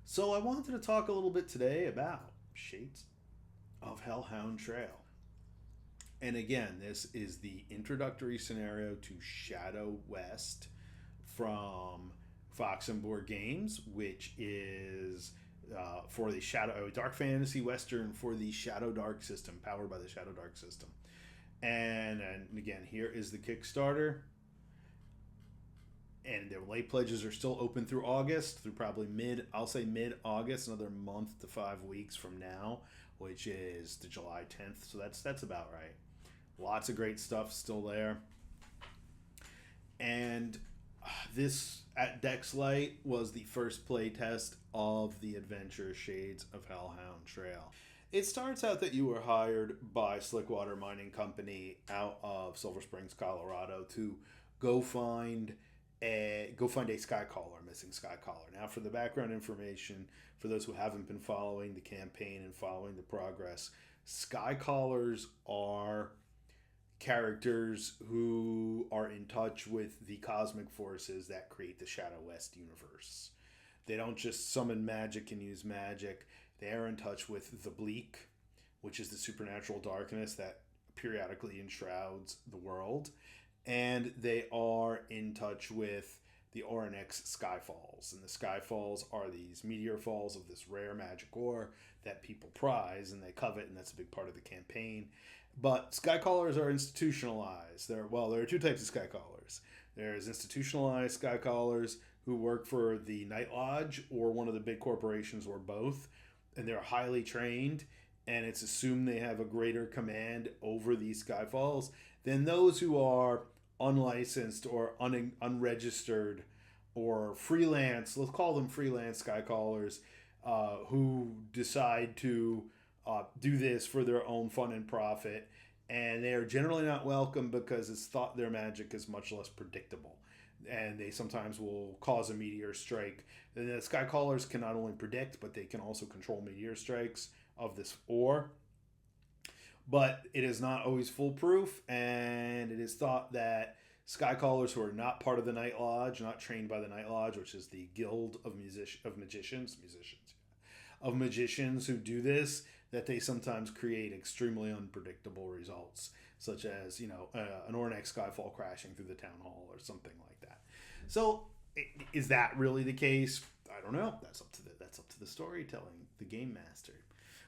So I wanted to talk a little bit today about Shades of Hellhound Trail. And again, this is the introductory scenario to ShadowWest from Fox and Board Games, which is for the Shadow Dark Fantasy Western for the ShadowDark system, powered by the ShadowDark system. And again, here is the Kickstarter. And their late pledges are still open through August, through probably mid-August, another month to 5 weeks from now, which is the July 10th. So that's about right. Lots of great stuff still there. And this at Dexlight was the first playtest of the adventure Shades of Hellhound Trail. It starts out that you were hired by Slickwater Mining Company out of Silver Springs, Colorado, to go find a missing skycaller. Now, for the background information, for those who haven't been following the campaign and following the progress, skycallers are characters who are in touch with the cosmic forces that create the ShadowWest universe. They don't just summon magic and use magic. They are in touch with the bleak, which is the supernatural darkness that periodically enshrouds the world. And they are in touch with the Oryx Skyfalls. And the Skyfalls are these meteor falls of this rare magic ore that people prize and they covet, and that's a big part of the campaign. But Skycallers are institutionalized. There are two types of Skycallers. There's institutionalized Skycallers who work for the Night Lodge or one of the big corporations or both, and they're highly trained, and it's assumed they have a greater command over these Skyfalls than those who are unlicensed or unregistered or freelance, let's call them freelance Skycallers, who decide to do this for their own fun and profit. And they are generally not welcome because it's thought their magic is much less predictable. And they sometimes will cause a meteor strike. And the Skycallers can not only predict, but they can also control meteor strikes of this ore. But it is not always foolproof, and it is thought that Skycallers who are not part of the Night Lodge, not trained by the Night Lodge, which is the guild of magicians who do this, that they sometimes create extremely unpredictable results, such as an Ornex Skyfall crashing through the town hall or something like that. So, is that really the case? I don't know. That's up to the storytelling, the game master.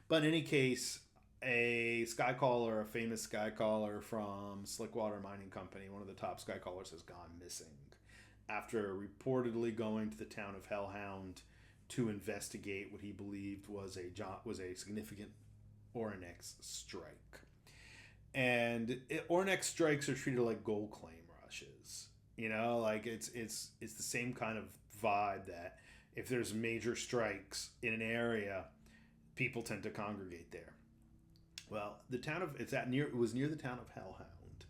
But in any case, a famous Skycaller from Slickwater Mining Company, one of the top Skycallers, has gone missing after reportedly going to the town of Hellhound to investigate what he believed was a significant Ornex strike. And Ornex strikes are treated like gold claim rushes. It's the same kind of vibe that if there's major strikes in an area, people tend to congregate there. Well, it was near the town of Hellhound.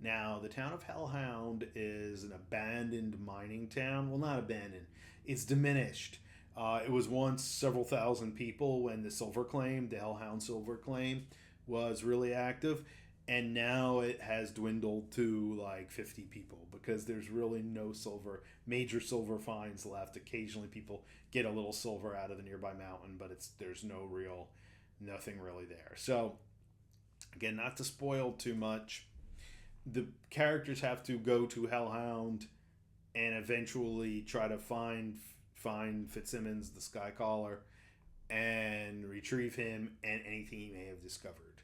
Now, the town of Hellhound is an abandoned mining town. Well, not abandoned. It's diminished. It was once several thousand people when the Hellhound Silver Claim, was really active. And now it has dwindled to like 50 people because there's really no major silver finds left. Occasionally people get a little silver out of the nearby mountain, but there's nothing really there. So, again, not to spoil too much, the characters have to go to Hellhound and eventually try to find Fitzsimmons, the Skycaller, and retrieve him and anything he may have discovered.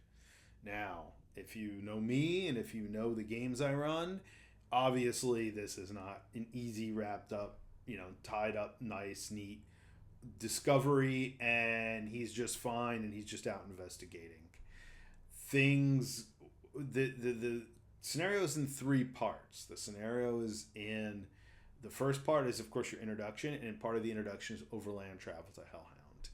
Now, if you know me and if you know the games I run, obviously this is not an easy wrapped up, tied up, nice, neat discovery, and he's just fine and he's just out investigating things. The scenario is in 3 parts. The first part is, of course, your introduction, and part of the introduction is overland travel to Hellhound.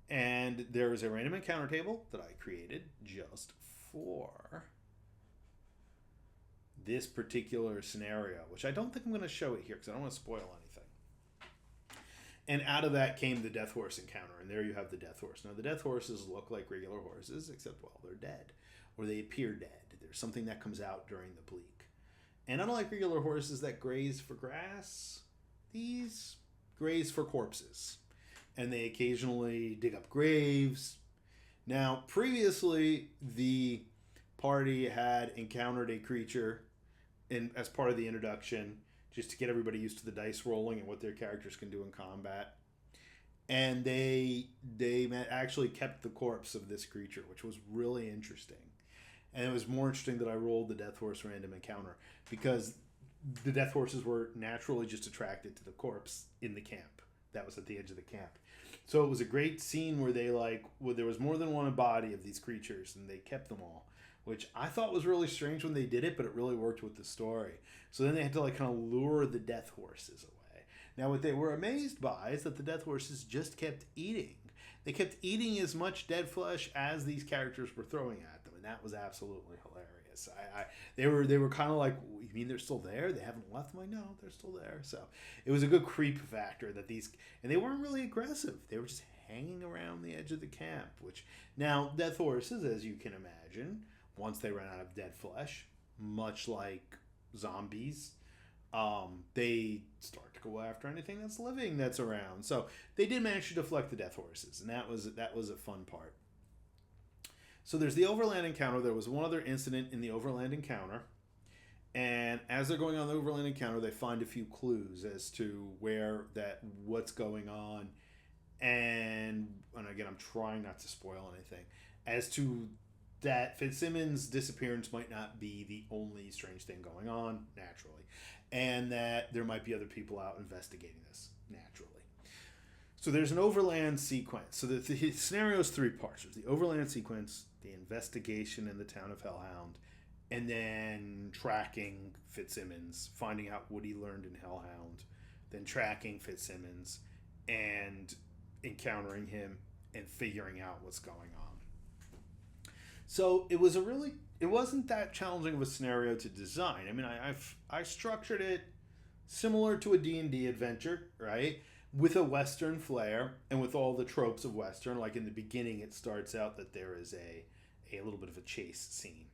And there is a random encounter table that I created just for this particular scenario, which I don't think I'm going to show it here because I don't want to spoil anything. And out of that came the Death Horse encounter, and there you have the Death Horse. Now, the Death Horses look like regular horses, except, well, they're dead, or they appear dead. There's something that comes out during the bleak. And unlike regular horses that graze for grass, these graze for corpses. and they occasionally dig up graves. Now, previously, the party had encountered a creature as part of the introduction, just to get everybody used to the dice rolling and what their characters can do in combat. And they actually kept the corpse of this creature, which was really interesting. And it was more interesting that I rolled the Death Horse random encounter, because the Death Horses were naturally just attracted to the corpse in the camp. That was at the edge of the camp. So it was a great scene where there was more than one body of these creatures, and they kept them all, which I thought was really strange when they did it, but it really worked with the story. So then they had to like kind of lure the Death Horses away. Now what they were amazed by is that the Death Horses just kept eating. They kept eating as much dead flesh as these characters were throwing at them, and that was absolutely hilarious. They were kind of like, you mean they're still there? They haven't left? I'm like, no, they're still there. So it was a good creep factor that and they weren't really aggressive. They were just hanging around the edge of the camp, which now Death Horses, as you can imagine, once they ran out of dead flesh, much like zombies, they start to go after anything that's living that's around. So they did manage to deflect the Death Horses, and that was a fun part. So there's the Overland encounter. There was one other incident in the Overland encounter, and as they're going on the Overland encounter, they find a few clues as to what's going on, and again, I'm trying not to spoil anything, as to that Fitzsimmons' disappearance might not be the only strange thing going on, naturally, and that there might be other people out investigating this, naturally. So there's an Overland sequence. So the scenario is 3 parts. There's the Overland sequence, the investigation in the town of Hellhound, and then tracking Fitzsimmons, finding out what he learned in Hellhound, then tracking Fitzsimmons and encountering him and figuring out what's going on. So it wasn't that challenging of a scenario to design. I mean, I structured it similar to a D&D adventure, right? With a Western flair and with all the tropes of Western. Like in the beginning, it starts out that there is a little bit of a chase scene.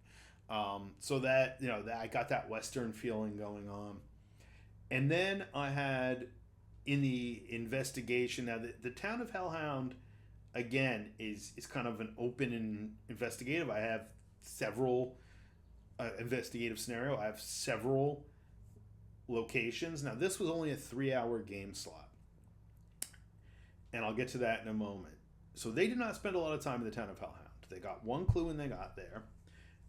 So that, that I got that Western feeling going on. And then I had in the investigation, now the town of Hellhound, again, is kind of an open and investigative. I have several investigative scenario. I have several locations. Now, this was only a 3-hour game slot, and I'll get to that in a moment. So they did not spend a lot of time in the town of Hellhound. They got one clue when they got there,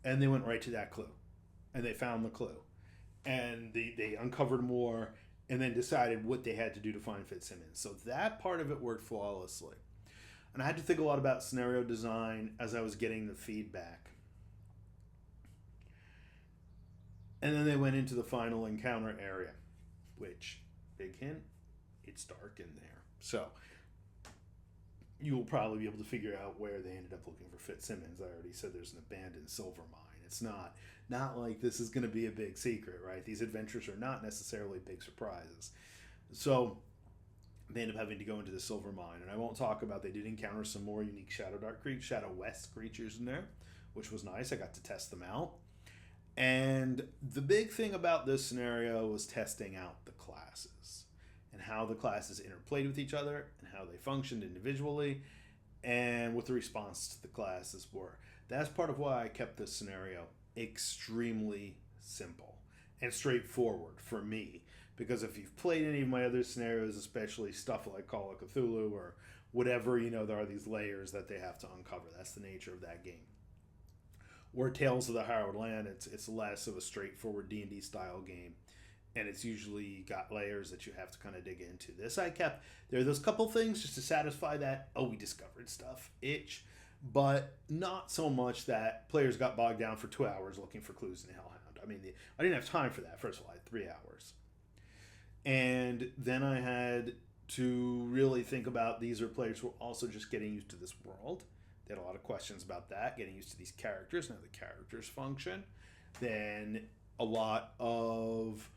and they went right to that clue, and they found the clue, and they uncovered more, and then decided what they had to do to find Fitzsimmons. So that part of it worked flawlessly. And I had to think a lot about scenario design as I was getting the feedback. And then they went into the final encounter area, which, big hint, it's dark in there. So you'll probably be able to figure out where they ended up looking for Fitzsimmons. I already said there's an abandoned silver mine. It's not like this is going to be a big secret, right? These adventures are not necessarily big surprises. So they end up having to go into the silver mine, and I won't talk about. They did encounter some more unique ShadowWest creatures in there, which was nice. I got to test them out, and the big thing about this scenario was testing out the classes and how the classes interplayed with each other and how they functioned individually, and what the response to the classes were. That's part of why I kept this scenario extremely simple and straightforward for me. Because if you've played any of my other scenarios, especially stuff like Call of Cthulhu or whatever, there are these layers that they have to uncover. That's the nature of that game. Or Tales of the Hallowed Land, it's less of a straightforward D&D style game. And it's usually got layers that you have to kind of dig into. This I kept. There are those couple things just to satisfy that, we discovered stuff, itch. But not so much that players got bogged down for 2 hours looking for clues in Hellhound. I mean, I didn't have time for that. First of all, I had 3 hours. And then I had to really think about, these are players who are also just getting used to this world. They had a lot of questions about that, getting used to these characters and how the characters function. Then a lot of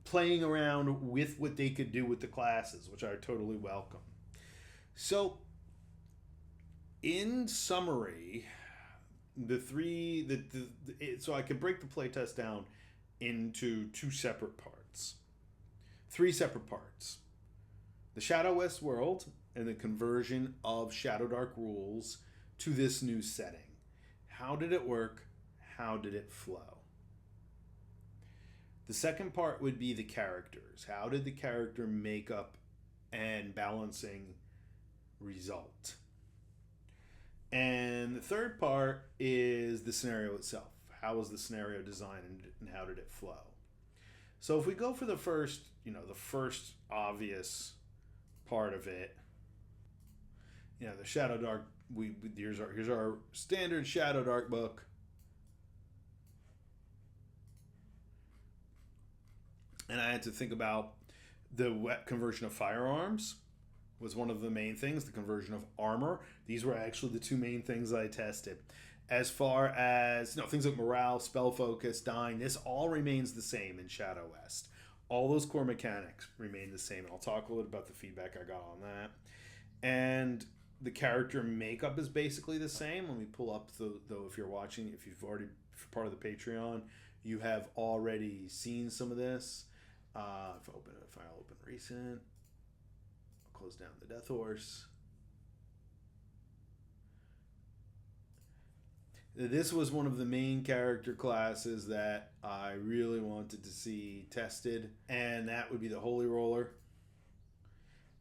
playing around with what they could do with the classes, which I totally welcome. So, in summary, so I could break the playtest down into 3 separate parts. the ShadowWest world and the conversion of ShadowDark rules to this new setting. How did it work? How did it flow? The second part would be the characters. How did the character makeup and balancing result? And the third part is the scenario itself. How was the scenario designed and how did it flow? So if we go for the first obvious part of it, the ShadowDark, here's our standard ShadowDark book. And I had to think about the conversion of firearms was one of the main things, the conversion of armor. These were actually the two main things I tested. As far as things like morale, spell focus, dying, this all remains the same in ShadowWest. All those core mechanics remain the same. And I'll talk a little bit about the feedback I got on that. And the character makeup is basically the same. Let me pull up, though, if you're watching, if you're part of the Patreon, you have already seen some of this. If I'll open recent, I'll close down the Death Horse. This was one of the main character classes that I really wanted to see tested, and that would be the Holy Roller.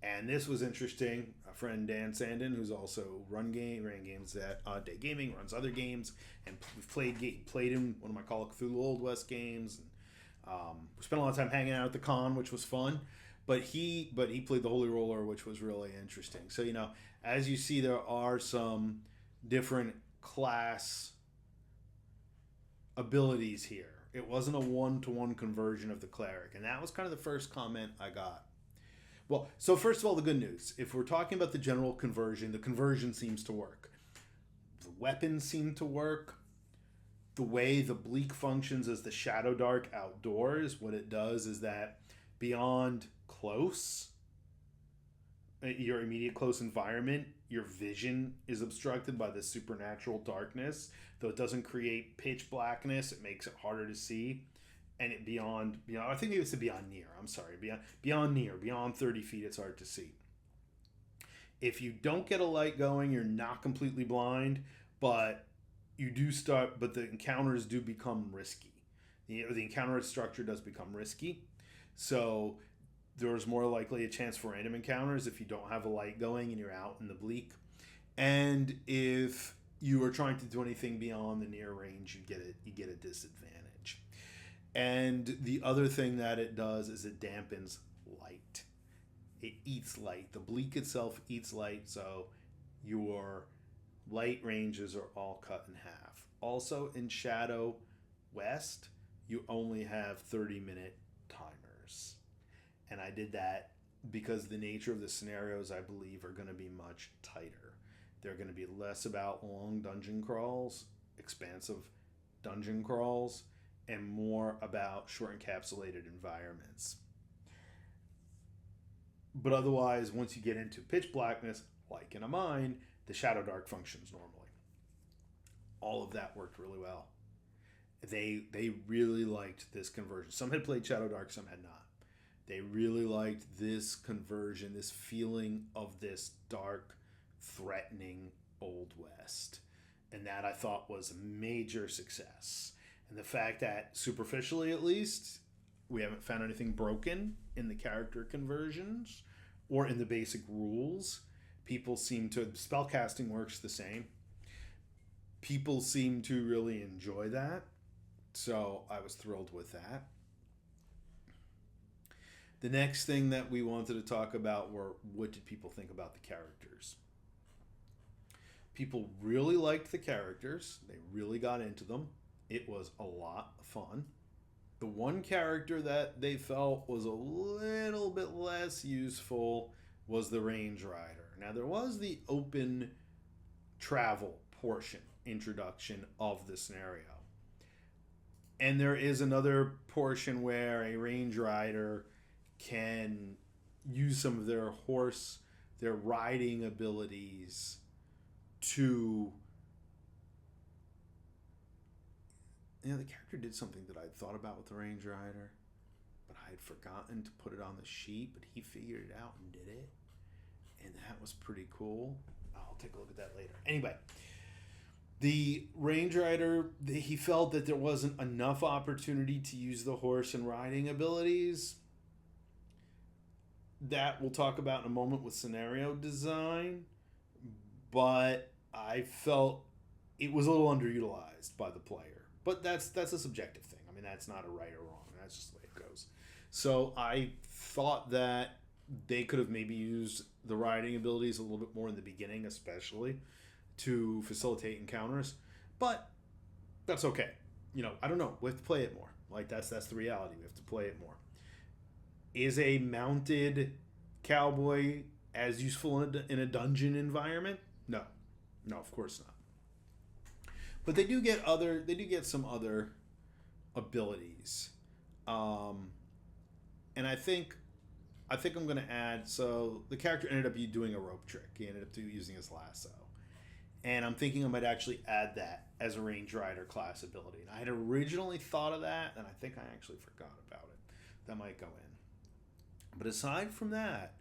And this was interesting. A friend, Dan Sandin, who's also ran games at Day Gaming, runs other games, and we've played in one of my Call of Cthulhu Old West games. We spent a lot of time hanging out at the con, which was fun. But he played the Holy Roller, which was really interesting. So, as you see, there are some different class abilities here. It wasn't a one-to-one conversion of the cleric, and that was kind of the first comment I got. Well, so first of all, the good news. If we're talking about the general conversion, the conversion seems to work. The weapons seem to work. The way the bleak functions as the ShadowDark outdoors, what it does is that beyond close, your immediate close environment, your vision is obstructed by the supernatural darkness. Though it doesn't create pitch blackness, it makes it harder to see. And it beyond, I think it was beyond near. I'm sorry, beyond near, beyond 30 feet, it's hard to see. If you don't get a light going, you're not completely blind, but the encounters do become risky. The encounter structure does become risky. So there's more likely a chance for random encounters if you don't have a light going and you're out in the bleak. And if you are trying to do anything beyond the near range, you get a disadvantage. And the other thing that it does is it dampens light. It eats light. The bleak itself eats light, so your light ranges are all cut in half. Also, in ShadowWest, you only have 30-minute timers. And I did that because the nature of the scenarios, I believe, are going to be much tighter. They're going to be less about long dungeon crawls, expansive dungeon crawls, and more about short encapsulated environments. But otherwise, once you get into pitch blackness, like in a mine, the ShadowDark functions normally. All of that worked really well. They really liked this conversion. Some had played ShadowDark, some had not. They really liked this conversion, this feeling of this dark, threatening Old West. And that I thought was a major success. And the fact that, superficially at least, we haven't found anything broken in the character conversions or in the basic rules. Spellcasting works the same. People seem to really enjoy that. So I was thrilled with that. The next thing that we wanted to talk about were, what did people think about the characters? People really liked the characters. They really got into them. It was a lot of fun. The one character that they felt was a little bit less useful was the Range Rider. Now, there was the open travel portion, introduction of the scenario. And there is another portion where a Range Rider can use some of their riding abilities to... the character did something that I thought about with the Range Rider, but I had forgotten to put it on the sheet, but he figured it out and did it. And that was pretty cool. I'll take a look at that later. Anyway, the Range Rider, he felt that there wasn't enough opportunity to use the horse and riding abilities. That we'll talk about in a moment with scenario design. But I felt it was a little underutilized by the player. But that's a subjective thing. I mean, that's not a right or wrong. That's just the way it goes. So I thought that they could have maybe used the riding abilities a little bit more in the beginning, especially to facilitate encounters. But that's okay. I don't know. We have to play it more. Like, that's the reality. We have to play it more. Is a mounted cowboy as useful in a dungeon environment? No, of course not. But they do get some other abilities, and I think I'm going to add. So the character ended up doing a rope trick. He ended up using his lasso, and I'm thinking I might actually add that as a Range Rider class ability. And I had originally thought of that, and I think I actually forgot about it. That might go in. But aside from that,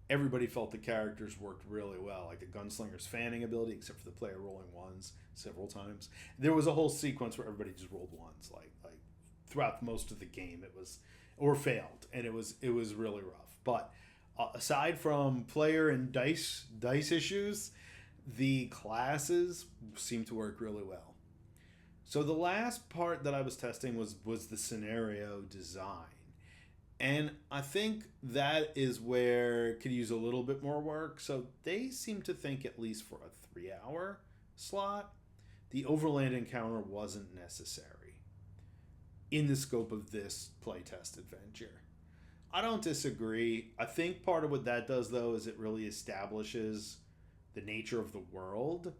everybody felt the characters worked really well. Like the gunslinger's fanning ability, except for the player rolling ones several times. There was a whole sequence where everybody just rolled ones, like throughout most of the game. It was, or failed, and it was really rough. But aside from player and dice issues, the classes seemed to work really well. So the last part that I was testing was the scenario design. And I think that is where it could use a little bit more work. So they seem to think, at least for a 3-hour slot, the overland encounter wasn't necessary in the scope of this playtest adventure. I don't disagree. I think part of what that does, though, is it really establishes the nature of the world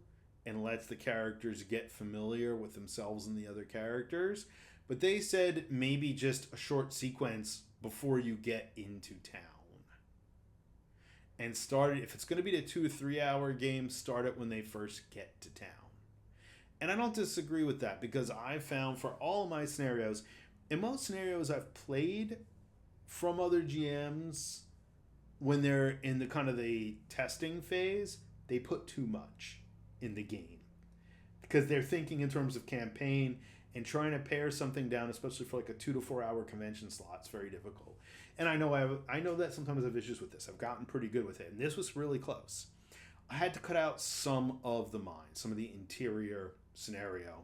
and lets the characters get familiar with themselves and the other characters. But they said maybe just a short sequence before you get into town. And start it, if it's going to be a 2 or 3 hour game, start it when they first get to town. And I don't disagree with that, because I found for all of my scenarios, in most scenarios I've played from other GMs, when they're in the kind of the testing phase, they put too much in the game. Because they're thinking in terms of campaign, and trying to pare something down, especially for like a 2 to 4 hour convention slot, is very difficult. And I know that sometimes I have issues with this. I've gotten pretty good with it, and this was really close. I had to cut out some of the mines, some of the interior scenario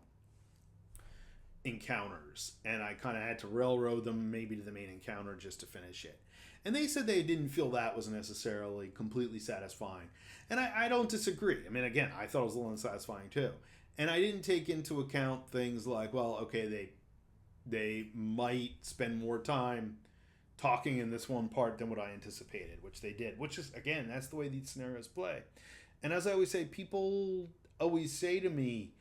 encounters, and I kind of had to railroad them maybe to the main encounter just to finish it. And they said they didn't feel that was necessarily completely satisfying. And I don't disagree. I mean, again, I thought it was a little unsatisfying too. And I didn't take into account things like, well, okay, they might spend more time talking in this one part than what I anticipated, which they did, which is, again, that's the way these scenarios play. And as I always say, people always say to me,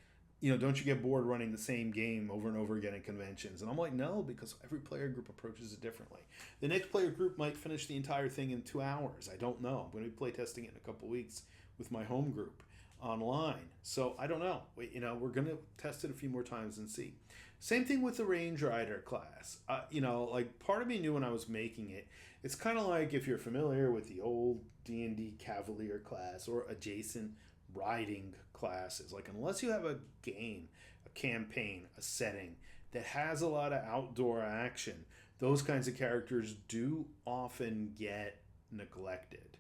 don't you get bored running the same game over and over again at conventions? And I'm like, no, because every player group approaches it differently. The next player group might finish the entire thing in 2 hours. I don't know. I'm going to be playtesting it in a couple weeks with my home group online. So I don't know. We're going to test it a few more times and see. Same thing with the Range Rider class. Like part of me knew when I was making it, it's kind of like if you're familiar with the old D&D Cavalier class or adjacent riding classes. Like unless you have a game, a campaign, a setting that has a lot of outdoor action, those kinds of characters do often get neglected.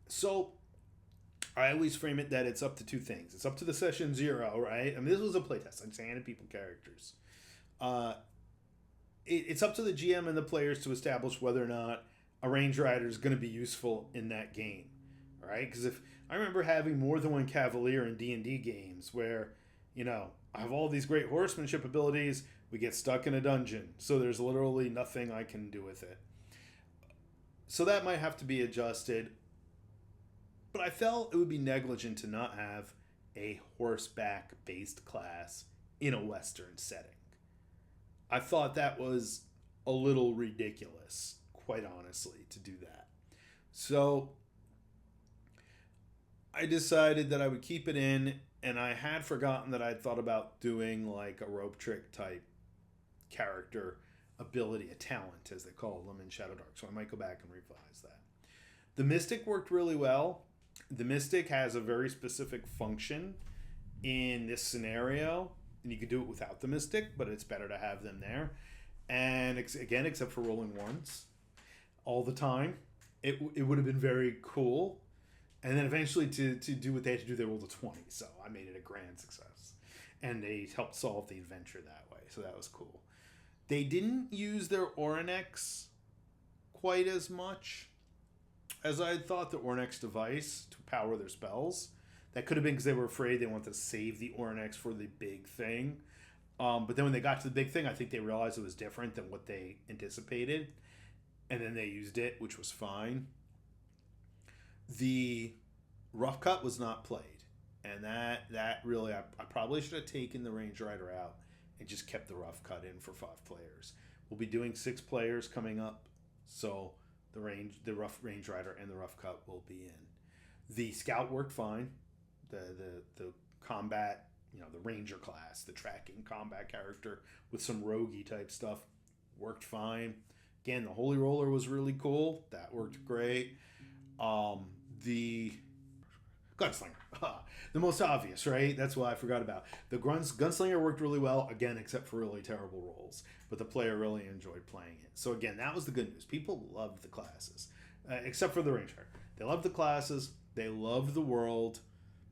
So I always frame it that it's up to two things. It's up to the session 0, right? I mean, this was a playtest. I'm saying people characters. It's up to the GM and the players to establish whether or not a Range Rider is going to be useful in that game, right? Because if I remember having more than one Cavalier in D&D games where, I have all these great horsemanship abilities, we get stuck in a dungeon, so there's literally nothing I can do with it. So that might have to be adjusted. But I felt it would be negligent to not have a horseback-based class in a Western setting. I thought that was a little ridiculous, quite honestly, to do that. So I decided that I would keep it in, and I had forgotten that I'd thought about doing like a rope trick type character ability, a talent, as they call them in ShadowDark. So I might go back and revise that. The Mystic worked really well. The Mystic has a very specific function in this scenario, and you could do it without the Mystic, but it's better to have them there. And again, except for rolling ones all the time, it would have been very cool. And then eventually to do what they had to do, they rolled a 20. So I made it a grand success. And they helped solve the adventure that way. So that was cool. They didn't use their Ornex quite as much as I had thought, the Ornex device to power their spells. That could have been because they were afraid they wanted to save the Ornex for the big thing. But then when they got to the big thing, I think they realized it was different than what they anticipated. And then they used it, which was fine. The rough cut was not played. And that really, I probably should have taken the Range Rider out and just kept the rough cut in for 5 players. We'll be doing 6 players coming up. So the rough Range Rider and the rough cut will be in. The Scout worked fine. The combat, the Ranger class, the tracking combat character with some roguey type stuff worked fine. Again, the Holy Roller was really cool. That worked great. The Gunslinger, the most obvious, right? That's what I forgot about. The Gunslinger worked really well, again, except for really terrible rolls. But the player really enjoyed playing it. So again, that was the good news. People loved the classes, except for the Ranger. They loved the classes. They loved the world.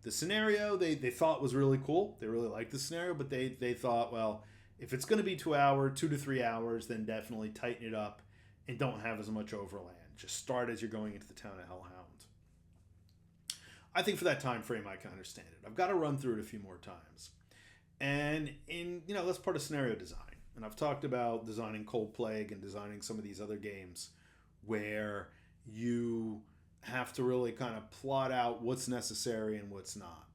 The scenario they thought was really cool. They really liked the scenario, but they thought, well, if it's going to be 2 to 3 hours, then definitely tighten it up and don't have as much overland. Just start as you're going into the town of Hellhound. I think for that time frame, I can understand it. I've got to run through it a few more times. And that's part of scenario design. And I've talked about designing Cold Plague and designing some of these other games where you have to really kind of plot out what's necessary and what's not.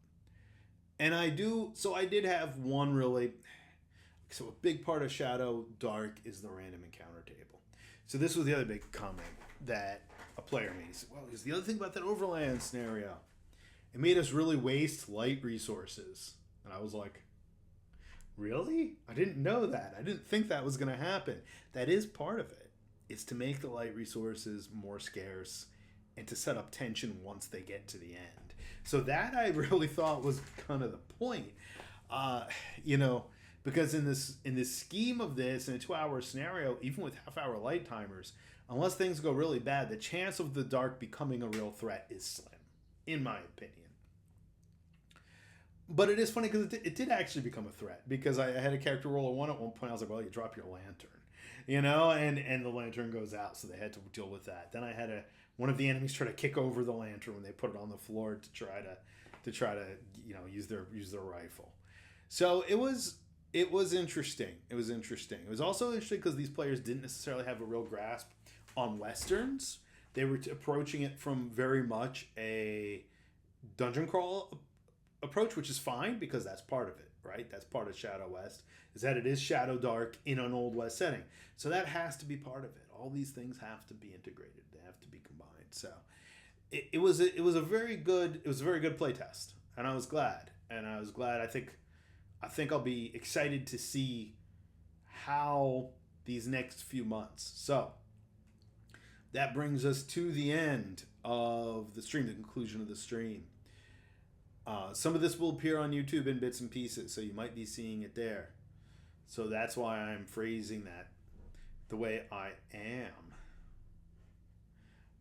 And I did have one really, so a big part of ShadowDark is the random encounter table. So this was the other big comment that a player made. He said, well, because the other thing about that overland scenario, it made us really waste light resources. And I was like, really? I didn't know that. I didn't think that was going to happen. That is part of it, is to make the light resources more scarce and to set up tension once they get to the end. So that I really thought was kind of the point. Because in this scheme of this, in a 2-hour scenario, even with half-hour light timers, unless things go really bad, the chance of the dark becoming a real threat is slim, in my opinion. But it is funny because it did actually become a threat, because I had a character roll a 1 at one point. I was like, well, you drop your lantern, and the lantern goes out, so they had to deal with that. Then I had one of the enemies try to kick over the lantern when they put it on the floor to try to use their rifle. So it was interesting. It was interesting. It was also interesting because these players didn't necessarily have a real grasp on Westerns. They were approaching it from very much a dungeon crawl approach, which is fine because that's part of it, right? That's part of ShadowWest, is that it is ShadowDark in an Old West setting. So that has to be part of it. All these things have to be integrated. They have to be combined. So it was a very good playtest, and I was glad. I think I'll be excited to see how these next few months. So that brings us to the end of the stream, the conclusion of the stream. Some of this will appear on YouTube in bits and pieces, so you might be seeing it there. So that's why I'm phrasing that the way I am.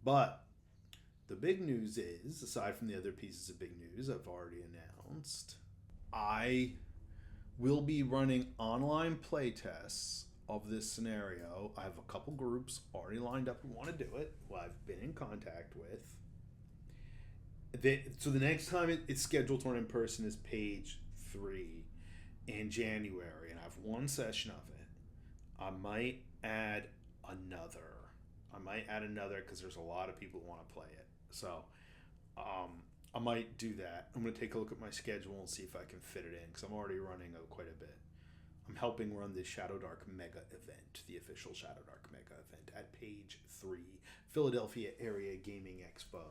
But the big news is, aside from the other pieces of big news I've already announced, I will be running online playtests of this scenario. I have a couple groups already lined up who want to do it, who I've been in contact with. So the next time it's scheduled to run in person is page 3 in January, and I have one session of it. I might add another because there's a lot of people who want to play it. So I might do that. I'm going to take a look at my schedule and see if I can fit it in, because I'm already running quite a bit. I'm helping run the ShadowDark Mega event, the official ShadowDark Mega event at page 3, Philadelphia Area Gaming Expo.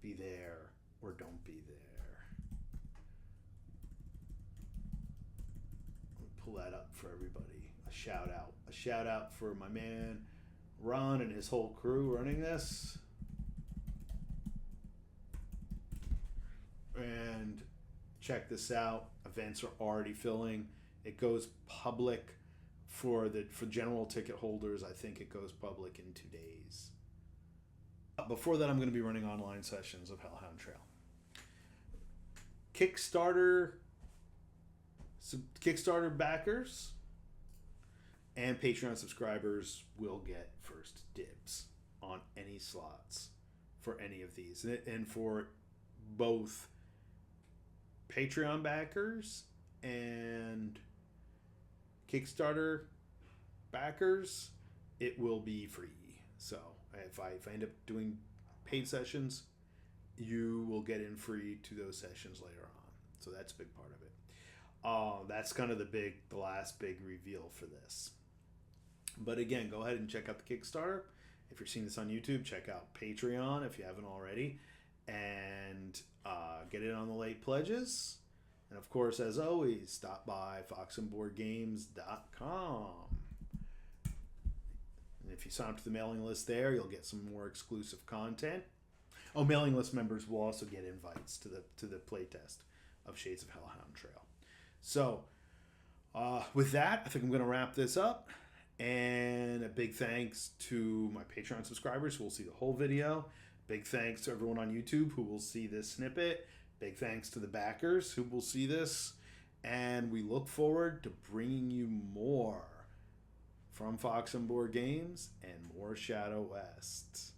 Be there or don't be there. Let me pull that up for everybody. A shout out. A shout out for my man Ron and his whole crew running this. And check this out. Events are already filling. It goes public for general ticket holders. I think it goes public in 2 days. Before that, I'm going to be running online sessions of Hellhound Trail. Kickstarter backers and Patreon subscribers will get first dibs on any slots for any of these. And for both Patreon backers and Kickstarter backers, it will be free. So if I end up doing paid sessions, you will get in free to those sessions later on. So that's a big part of it. That's kind of the last big reveal for this. But again, go ahead and check out the Kickstarter. If you're seeing this on YouTube, check out Patreon if you haven't already. And get in on the late pledges. And of course, as always, stop by foxandboardgames.com. And if you sign up to the mailing list there, you'll get some more exclusive content. Oh, mailing list members will also get invites to the playtest of Shades of Hellhound Trail. So, with that, I think I'm going to wrap this up. And a big thanks to my Patreon subscribers who will see the whole video. Big thanks to everyone on YouTube who will see this snippet. Big thanks to the backers who will see this. And we look forward to bringing you more from Fox and Board Games and more ShadowWest.